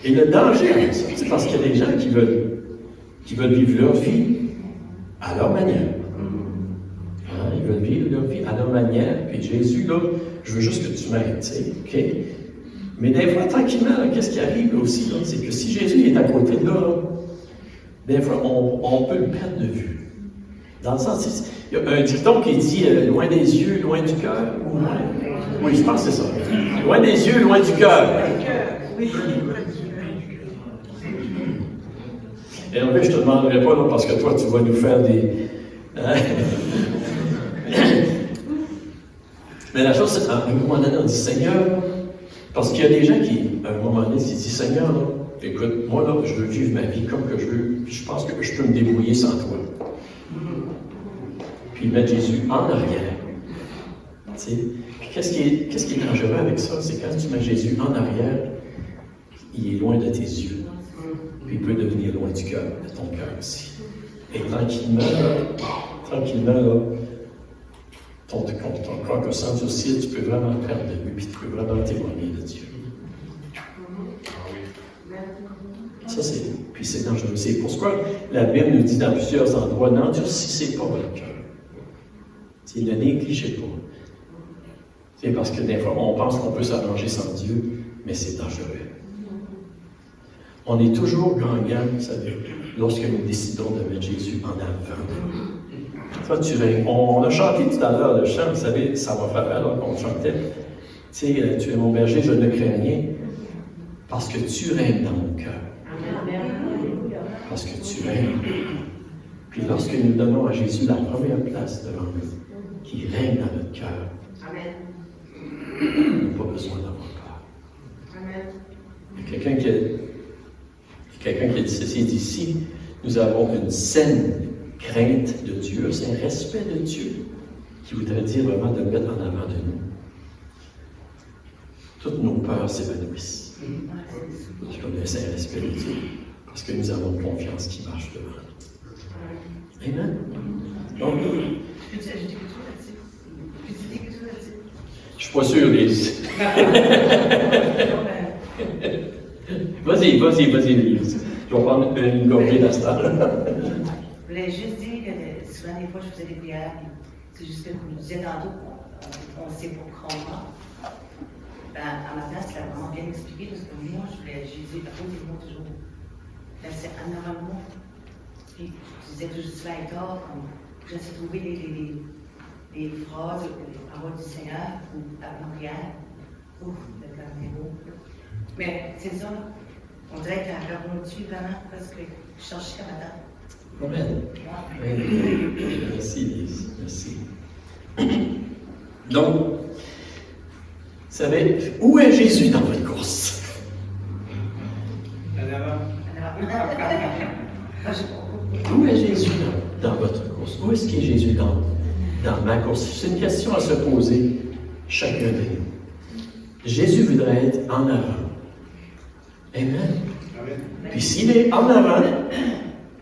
Et le danger avec ça, c'est parce qu'il y a des gens qui veulent vivre leur vie à leur manière. Ils veulent vivre leur vie à leur manière. Puis Jésus, là, je veux juste que tu m'aides, tu sais, OK? Mais des fois, tranquillement, là, qu'est-ce qui arrive aussi, là, c'est que si Jésus est à côté de là, des fois, on peut le perdre de vue. Dans le sens, il y a un dicton qui dit loin des yeux, loin du cœur. Oui, je pense que c'est ça. Loin des yeux, loin du cœur. Et en fait, je ne te demanderai pas, là, parce que toi, tu vas nous faire des. Mais la chose, c'est qu'à un moment donné, on dit Seigneur, parce qu'il y a des gens qui, à un moment donné, se disent Seigneur, là, écoute, moi, là, je veux vivre ma vie comme que je veux, puis je pense que je peux me débrouiller sans toi. Puis mettre Jésus en arrière. Tu sais? Puis qu'est-ce qui est dangereux avec ça? C'est quand tu mets Jésus en arrière, il est loin de tes yeux. Puis il peut devenir loin du cœur, de ton cœur aussi. Et tranquillement, là, ton corps conscient aussi, tu peux vraiment perdre de lui, puis tu peux vraiment témoigner de Dieu. Ça, c'est dangereux. C'est pourquoi la Bible nous dit dans plusieurs endroits, n'endurcissez pas votre cœur. Ne négligez pas. C'est parce que des fois, on pense qu'on peut s'arranger sans Dieu, mais c'est dangereux. On est toujours gagnant, vous savez, lorsque nous décidons de mettre Jésus en avant. Toi, tu règnes. On a chanté tout à l'heure le chant, vous savez, ça m'a frappé alors qu'on chantait. Tu sais, tu es mon berger, je ne crains rien, parce que tu règnes dans mon cœur. Parce que tu règnes. Puis lorsque nous donnons à Jésus la première place devant nous, qui règne dans notre cœur, on n'a pas besoin d'avoir peur. Il y a quelqu'un qui a dit ceci, il dit ici, nous avons une saine crainte de Dieu, c'est un respect de Dieu, qui voudrait dire vraiment de le mettre en avant de nous. Toutes nos peurs s'évanouissent. Parce qu'on a un saint respect de Dieu. Parce que nous avons confiance qui marche devant nous. Amen. Donc, Peux-tu ajouter quelque chose là-dessus? Peux-tu dire quelque chose là-dessus? je suis pas sûr, Lise. Vas-y, Lise. Je vais prendre une gorgée d'instant. Je voulais juste dire que souvent, des fois, je faisais des prières, c'est juste que vous disiez tantôt, on sait pour comment. Ben, à ma place, tu l'as vraiment bien expliqué, parce que moi, je voulais Jésus, à cause des mots toujours. Ben, c'est en avant de moi. Puis, je disais toujours souvent avec tort, j'essaie de trouver les phrases, les paroles du Seigneur, ou avant prière. Ouf, le dernier mot. Mais c'est ça, on dirait que tu as répondu vraiment, parce que je cherchais à matin. Amen. Merci, Lise. Merci. Donc, vous savez, où est Jésus dans votre course? En avant. Où est Jésus dans votre course? Où est-ce qu'est Jésus dans ma course? C'est une question à se poser chacun de nous. Jésus voudrait être en avant. Amen. Amen. Puis s'il est en avant,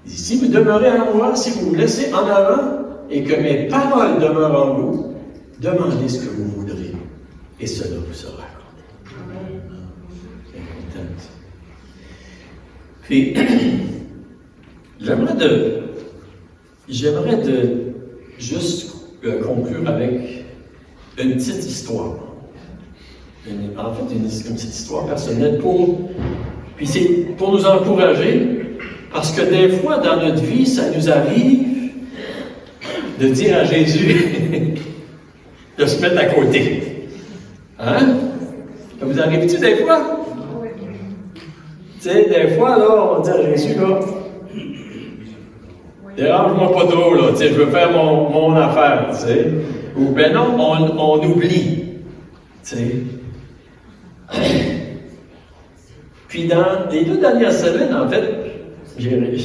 si vous demeurez en moi, si vous me laissez en avant et que mes paroles demeurent en vous, demandez ce que vous voudrez et cela vous sera accordé. Puis, j'aimerais juste conclure avec une petite histoire. En fait, une petite histoire personnelle puis c'est pour nous encourager, parce que des fois dans notre vie, ça nous arrive de dire à Jésus de se mettre à côté. Hein? Ça vous arrive-tu des fois? Tu sais, des fois, là, on dit à Jésus, là, dérange-moi pas trop, là, tu sais, je veux faire mon affaire, tu sais. Ou ben non, on oublie, tu sais. Puis dans les 2 dernières semaines, en fait, je vais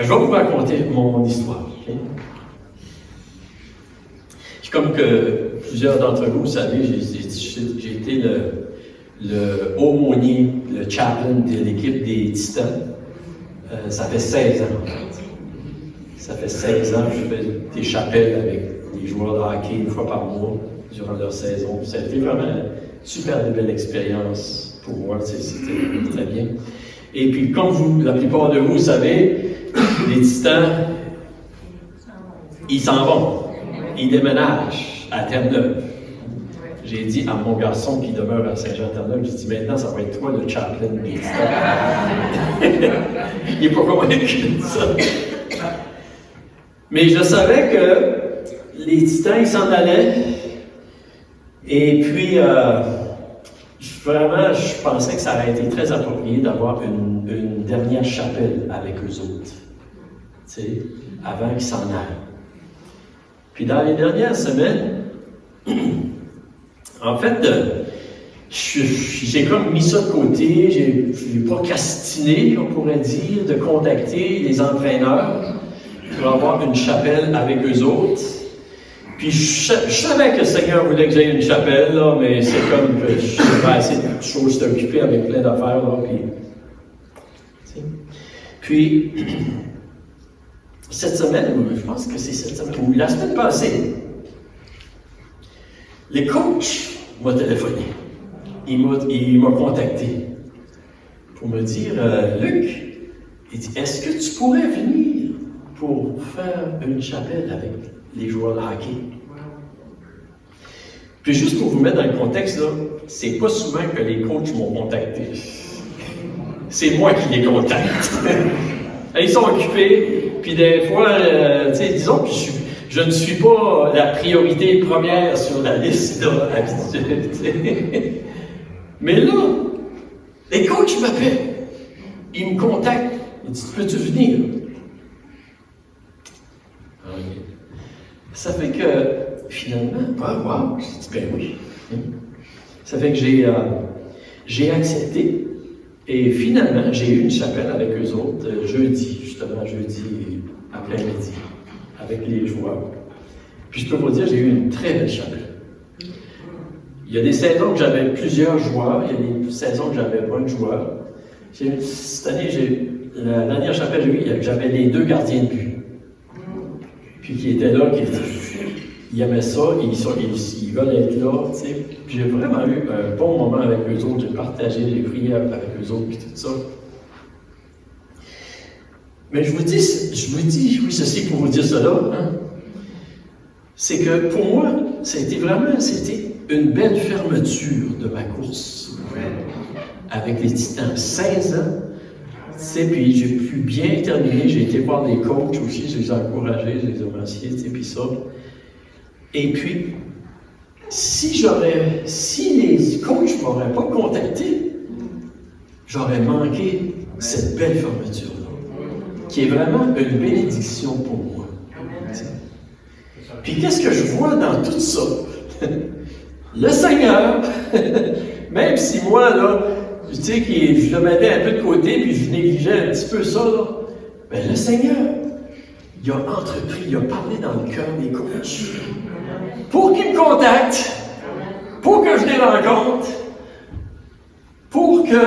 vous raconter mon histoire. Okay? Comme que plusieurs d'entre vous savez, j'ai été le aumônier, le chaplain de l'équipe des Titans. Ça fait 16 ans, en fait. Ça fait 16 ans que je fais des chapelles avec les joueurs de hockey une fois par mois durant leur saison. Ça a été vraiment une super belle expérience pour moi. C'était très bien. Et puis, comme la plupart de vous savez, les Titans, ils s'en vont. Ils déménagent à Terre-Neuve. J'ai dit à mon garçon qui demeure à Saint-Jean-Terre-Neuve, j'ai dit maintenant, ça va être toi le chaplain des Titans. Il n'est pas convaincu de ça. Mais je savais que les Titans, ils s'en allaient. Et puis, vraiment, je pensais que ça aurait été très approprié d'avoir une dernière chapelle avec eux autres. Tu sais, avant qu'ils s'en aillent. Puis dans les dernières semaines, en fait, j'ai comme mis ça de côté, j'ai procrastiné, on pourrait dire, de contacter les entraîneurs pour avoir une chapelle avec eux autres. Puis je savais que le Seigneur voulait que j'aie une chapelle, là, mais c'est comme que je n'ai pas assez de choses à occuper avec plein d'affaires, là, puis cette semaine, je pense que c'est cette semaine, ou la semaine passée, le coach m'a téléphoné. Il m'a contacté pour me dire, Luc, il dit, est-ce que tu pourrais venir pour faire une chapelle avec les joueurs de hockey. Puis juste pour vous mettre dans le contexte, là, c'est pas souvent que les coachs m'ont contacté. C'est moi qui les contacte. Ils sont occupés, puis des fois, disons que je ne suis pas la priorité première sur la liste là, habituelle. Mais là, les coachs m'appellent. Ils me contactent. Ils disent, peux-tu venir? Okay. Ça fait que, finalement, wow, j'ai dit, ben oui. Ça fait que j'ai accepté. Et finalement, j'ai eu une chapelle avec eux autres, jeudi après-midi, avec les joueurs. Puis je peux vous dire, j'ai eu une très belle chapelle. Il y a des saisons que j'avais plusieurs joueurs, il y a des saisons que j'avais pas de joueurs. Cette année, la dernière chapelle que j'ai eue, j'avais les 2 gardiens de but. Puis qui étaient là, ils aimaient ça, ils veulent être là, tu sais. Puis j'ai vraiment eu un bon moment avec eux autres, j'ai partagé, j'ai prié avec eux autres, puis tout ça. Mais je vous dis oui, ceci pour vous dire cela, hein. C'est que pour moi, c'était une belle fermeture de ma course avec les Titans. 16 ans, tu sais, puis j'ai pu bien terminer, j'ai été voir des coachs aussi, je les ai encouragés, je les ai remerciés, tu sais, puis ça. Et puis, si les coachs ne m'auraient pas contacté, j'aurais manqué cette belle fermeture-là, qui est vraiment une bénédiction pour moi. Puis qu'est-ce que je vois dans tout ça? Le Seigneur, même si moi, là, tu sais, je le mettais un peu de côté, puis je négligeais un petit peu ça, là, mais le Seigneur, il a entrepris, il a parlé dans le cœur des coachs, pour qu'ils me contactent, pour que je les rencontre, pour que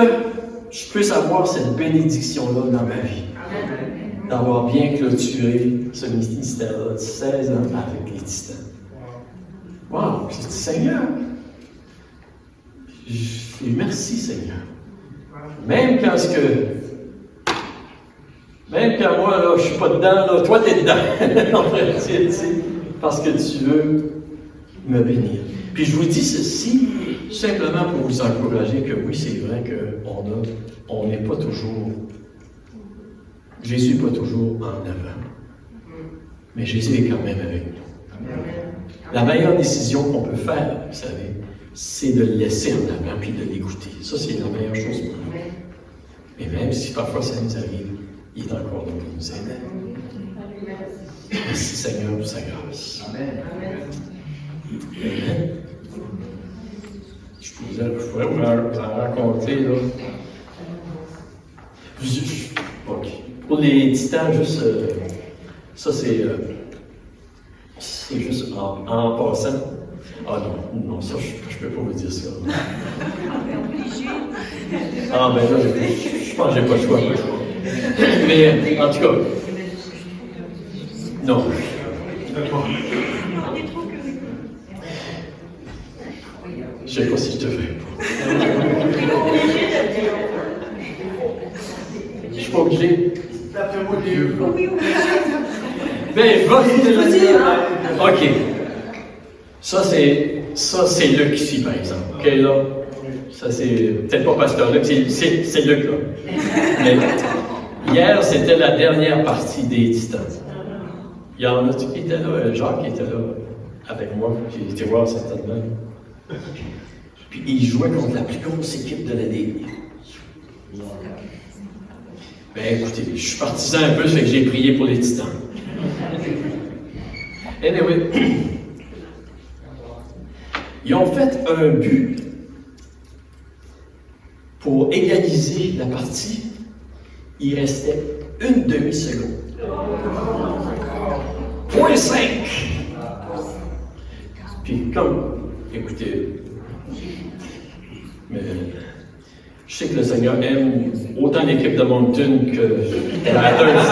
je puisse avoir cette bénédiction-là dans ma vie. D'avoir bien clôturé ce ministère-là de 16 ans avec les Titans. Wow! J'ai dit, Seigneur, merci Seigneur. Même quand moi, là, je suis pas dedans, là, toi, tu es dedans. En fait, parce que tu veux me bénir. Puis je vous dis ceci, simplement pour vous encourager que oui, c'est vrai qu'on n'est pas toujours... Jésus n'est pas toujours en avant. Mais Jésus est quand même avec nous. La meilleure décision qu'on peut faire, vous savez, c'est de le laisser en avant puis de l'écouter. Ça, c'est la meilleure chose pour nous. Mais même si parfois ça nous arrive, il est encore là pour nous aider. Merci Seigneur pour sa grâce. Amen. Amen. Je pourrais vous en raconter, là. OK. Pour les Titans, juste, ça c'est juste en passant. Ah non, ça je peux pas vous dire ça. Ah ben là, je pense que j'ai pas le choix. Mais en tout cas, non. Je sais pas si je te fais. Je suis pas obligé. Ben, vas-y. OK. Ça, c'est Luc ici, par exemple. OK, là. Ça, c'est peut-être pas Pasteur Luc, c'est Luc, là. Mais hier, c'était la dernière partie des Titans. Il y en a qui étaient là, Jacques était là avec moi, j'ai été voir certainement. Puis il jouait contre la plus grosse équipe de la Ligue. Ben écoutez, je suis partisan un peu, ça fait que j'ai prié pour les Titans. Anyway, ils ont fait un but pour égaliser la partie. Il restait une demi-seconde. 0.5. Puis écoutez, mais je sais que le Seigneur aime autant l'équipe de Moncton que Bathurst.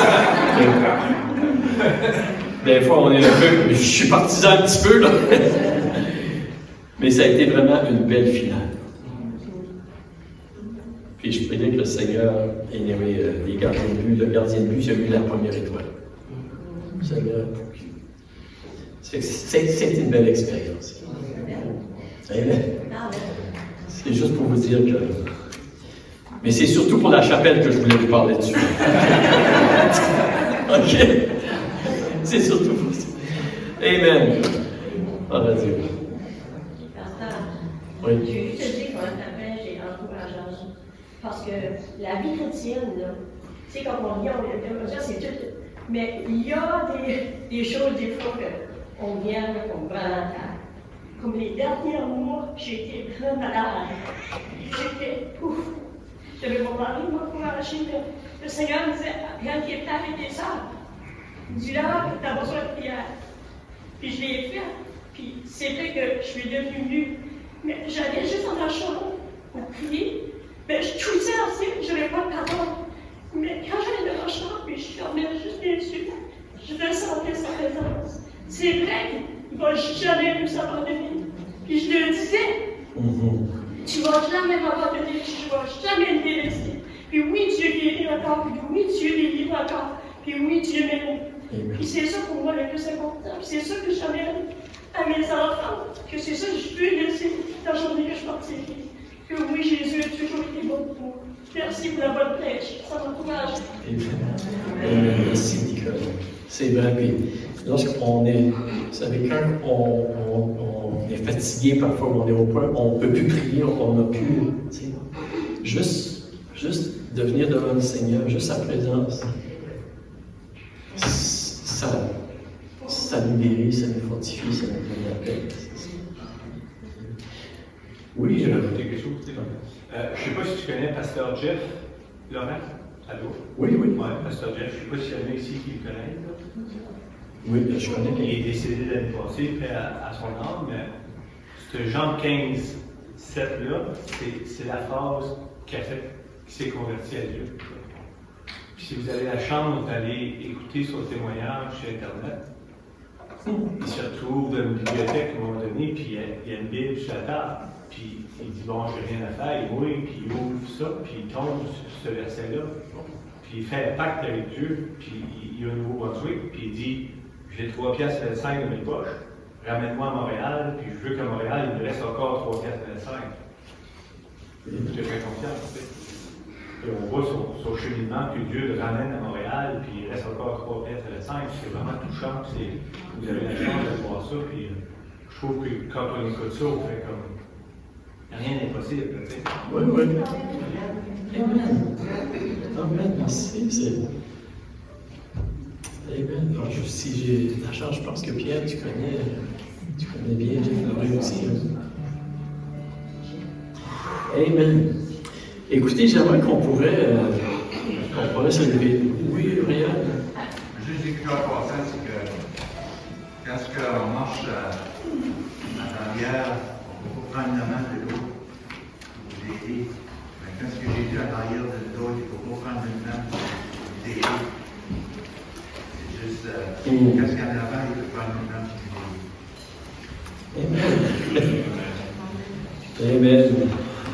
Des fois, on est un peu... Je suis partisan un petit peu, là. Mais ça a été vraiment une belle finale. Puis je prie que le Seigneur ait aimé les gardiens de but. Le gardien de but, il a eu la première étoile. Le Seigneur, C'est une belle expérience. Amen. C'est juste pour vous dire que... Mais c'est surtout pour la chapelle que je voulais vous parler dessus. OK? C'est surtout pour ça. Amen. Ah, vas-y. Oui. Je vais juste te dire comment t'appelles, j'ai encourageant. Parce que la vie chrétienne, là, tu sais, quand on lit, on est comme ça, c'est tout. Mais il y a des choses, des fois, qu'on vient, qu'on prend la table. Comme les derniers mois, j'ai été très malade. J'étais ouf. J'avais mon mari m'encourager. Le Seigneur me disait, regarde qui est prêt avec tes sœurs. Il dit là, tu as besoin de prière. Puis je l'ai fait. Puis c'est vrai que je suis devenue nue. Mais j'allais juste dans ma chambre pour prier. Mais je toussais assez, je n'avais pas de parole. Mais quand j'allais dans ma chambre, puis je fermais juste les yeux, je ressentais sa présence. C'est vrai qu'il ne va jamais nous abandonner. Puis je le disais, tu ne vas jamais m'abandonner, tu ne vas jamais me délaisser. Puis oui, Dieu guérit encore, puis oui, Dieu délivre encore, puis oui, Dieu m'aime. Puis c'est ça pour moi le plus important. Puis c'est ça que j'amène à mes enfants, que c'est ça que je peux laisser la journée que je partirai. Que oui, Jésus a toujours été bon pour moi. Merci pour la bonne prêche, ça m'encourage. Merci, Nicole. C'est vrai, puis lorsqu'on est, vous savez, quand on est fatigué parfois, on est au point, on ne peut plus prier, on n'a plus, tu sais, juste de venir devant le Seigneur, juste sa présence, ça nous guérit, ça nous fortifie, ça nous donne la paix. Oui, je vais ajouter quelque chose. Je ne sais pas si tu connais Pasteur Jeff Laurent. Allô? Oui. Oui, Pasteur Jeff. Je ne sais pas s'il y en a ici qui le connaissent. Oui, je connais. Il est décédé l'année passée, paix à son âme, mais ce Jean 15, 7-là, c'est la phrase qui s'est converti à Dieu. Puis si vous avez la chance d'aller écouter son témoignage sur Internet, il se retrouve dans une bibliothèque à un moment donné, puis il y a une Bible sur la table. Puis il dit, bon, j'ai rien à faire, il mouille, puis il ouvre ça, puis il tombe sur ce verset-là. Puis il fait un pacte avec Dieu, puis il a un Nouveau-Brunswick, puis il dit, j'ai 3 piastres 25 dans mes poches, ramène-moi à Montréal, puis je veux qu'à Montréal, il me reste encore 3 piastres 25. Je te fais confiance, tu sais. Et on voit son cheminement, que Dieu le ramène à Montréal, puis il reste encore 3 piastres 25. C'est vraiment touchant, vous avez la chance de voir ça, puis je trouve que quand on écoute ça, on fait comme... Rien n'est possible, tu sais. Oui. Amen, merci. Amen. Alors, si j'ai la chance, je pense que Pierre, tu connais bien Jeff Laurent aussi. Amen. Écoutez, j'aimerais qu'on pourrait se lever. Oui, Brian. Juste quelque chose en passant, c'est que quand on marche à l'arrière, on peut prendre la main de l'autre pour vous aider. Mais quand j'ai dit à l'arrière de l'autre, il ne faut pas prendre une main pour vous aider. C'est juste, quand c'est en avant, il faut prendre une main pour vous aider. Amen.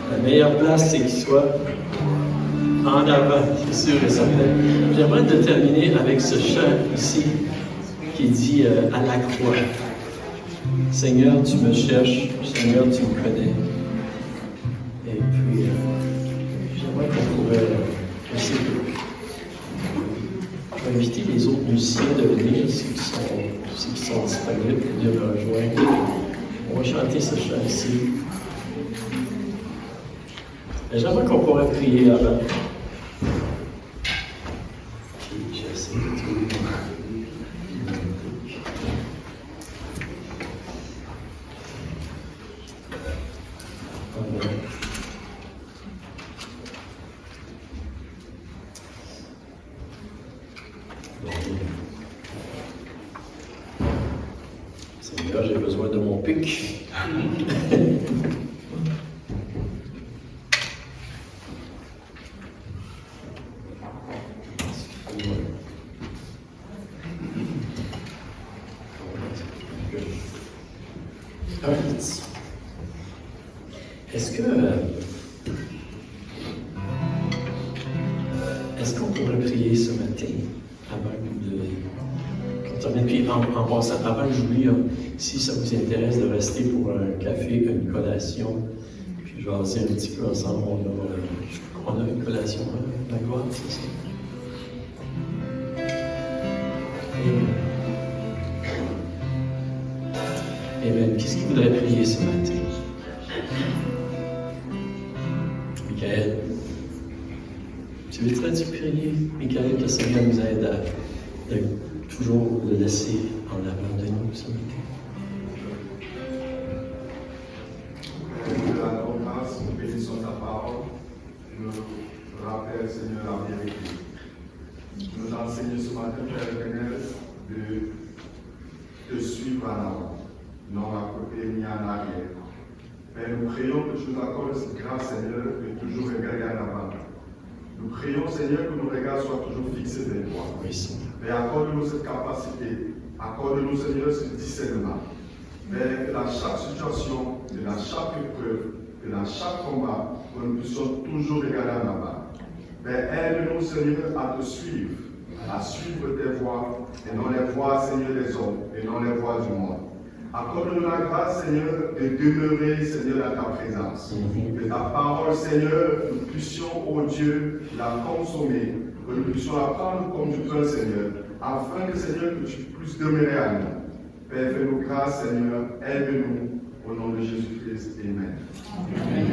La meilleure place, c'est qu'il soit en avant, c'est sûr et certain. J'aimerais te terminer avec ce chant ici qui dit à la croix. Seigneur, tu me cherches. Seigneur, tu me connais. Et puis, j'aimerais qu'on pourrait aussi inviter les autres musiciens de venir s'ils sont disponibles, de me rejoindre. On va chanter ce chant ici. Et j'aimerais qu'on pourrait prier avant. Puis j'essaie de trouver. Seigneur, j'ai besoin de mon pic. Est-ce qu'on pourrait prier ce matin avant de terminer. Puis en passant, avant que j'oublie, si ça vous intéresse de rester pour un café, une collation, puis jaser un petit peu ensemble, on a une collation, la gloire, c'est ça. Amen. Qu'est-ce qu'il voudrait prier ce matin? Michael. Tu voudrais-tu prier, Michael, que le Seigneur nous aide à toujours le laisser en avant de nous ce matin? Nous te rendons grâce, nous bénissons ta parole, nous rappelle, Seigneur, la vérité. Nous enseignons ce matin, Père éternel, de suivre en avant, non à côté ni en arrière. Père, nous prions que tu nous accordes cette grâce, Seigneur, de toujours regarder en avant. Nous prions, Seigneur, que nos regards soient toujours fixés vers toi. Oui, Seigneur. Mais accorde-nous cette capacité, accorde-nous, Seigneur, ce discernement. Mais dans chaque situation, et dans chaque épreuve, et dans chaque combat, que nous puissions toujours regarder en avant. Mais aide-nous, Seigneur, à te suivre, à suivre tes voies, et non les voies, Seigneur, des hommes, et non les voies du monde. Accorde-nous la grâce, Seigneur, de demeurer, Seigneur, dans ta présence. Que ta parole, Seigneur, nous puissions, ô Dieu, la consommer, que nous puissions la prendre comme du pain, Seigneur, afin que, Seigneur, que tu puisses demeurer à nous. Père, fais-nous grâce, Seigneur, aide-nous, au nom de Jésus-Christ. Amen. Amen.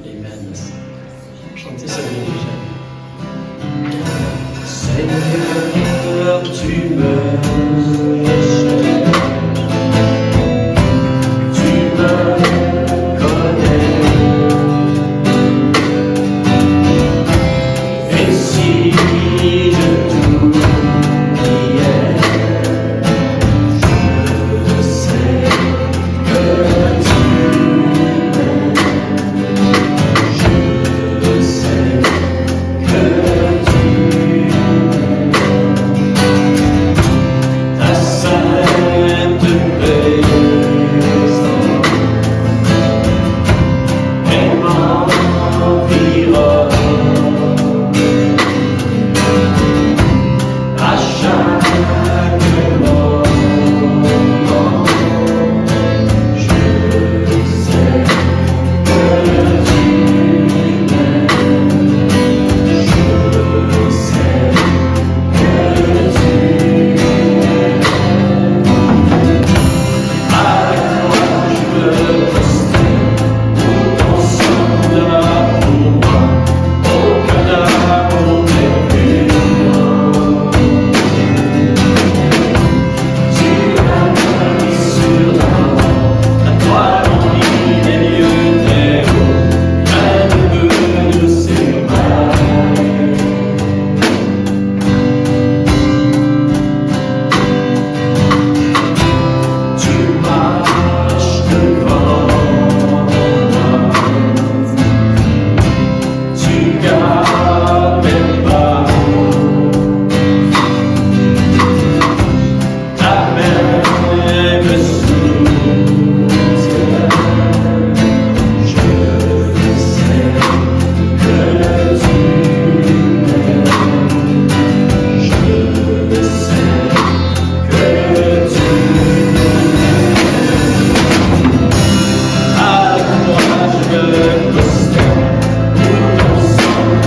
Amen. Chantez ça bien, Seigneur, tu me cherches.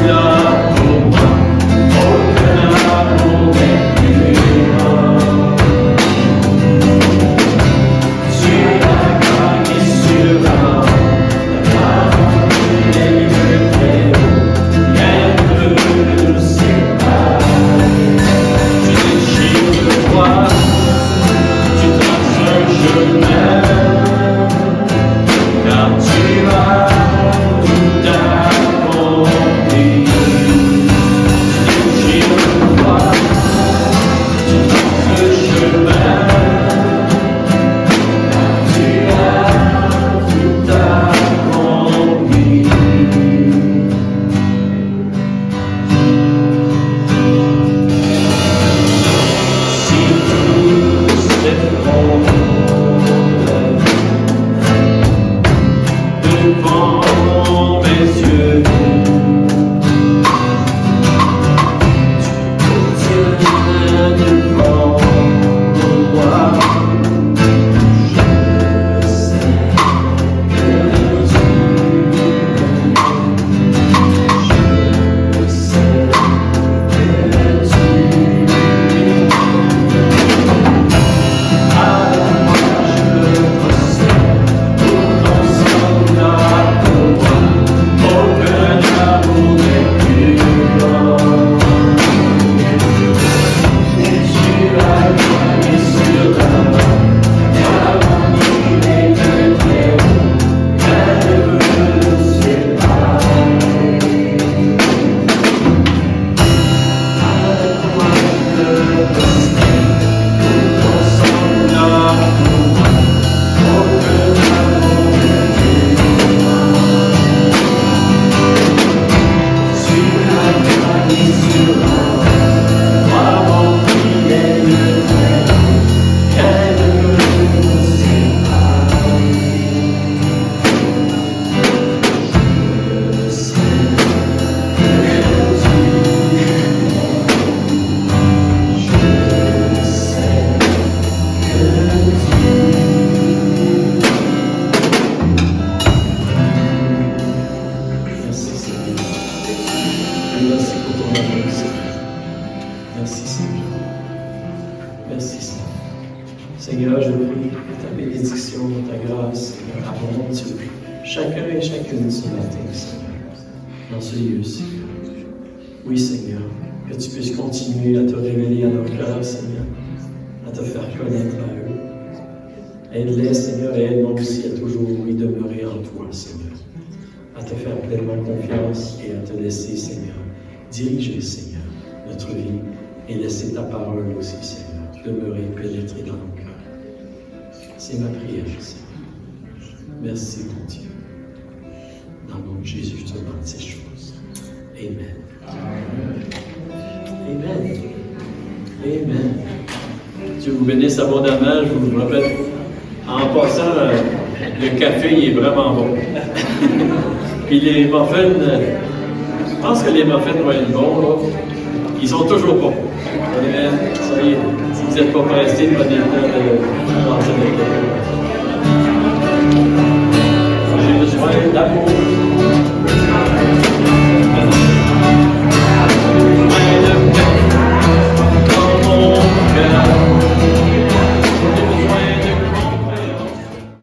Yeah. Seigneur, je prie ta bénédiction, ta grâce, Seigneur, abonde sur chacun et chacune ce matin, Seigneur, dans ce lieu, Seigneur. Oui, Seigneur, que tu puisses continuer à te révéler à nos cœurs, Seigneur, à te faire connaître à eux. Aide-les, Seigneur, et aide-nous aussi à toujours y demeurer en toi, Seigneur, à te faire pleinement confiance et à te laisser, Seigneur, diriger, Seigneur, notre vie et laisser ta parole aussi, Seigneur, demeurer pénétrer dans nos cœurs. C'est ma prière, Seigneur. Merci, mon Dieu. Dans le nom de Jésus, je te demande ces choses. Amen. Amen. Amen. Dieu vous bénisse abondamment. Je vous rappelle, en passant, le café il est vraiment bon. Puis les muffins, je pense que les muffins vont être bons, là. Ils sont toujours bons. Amen. Ça y est, si vous n'êtes pas pressé, prenez le temps de manger le café. J'ai besoin d'amour.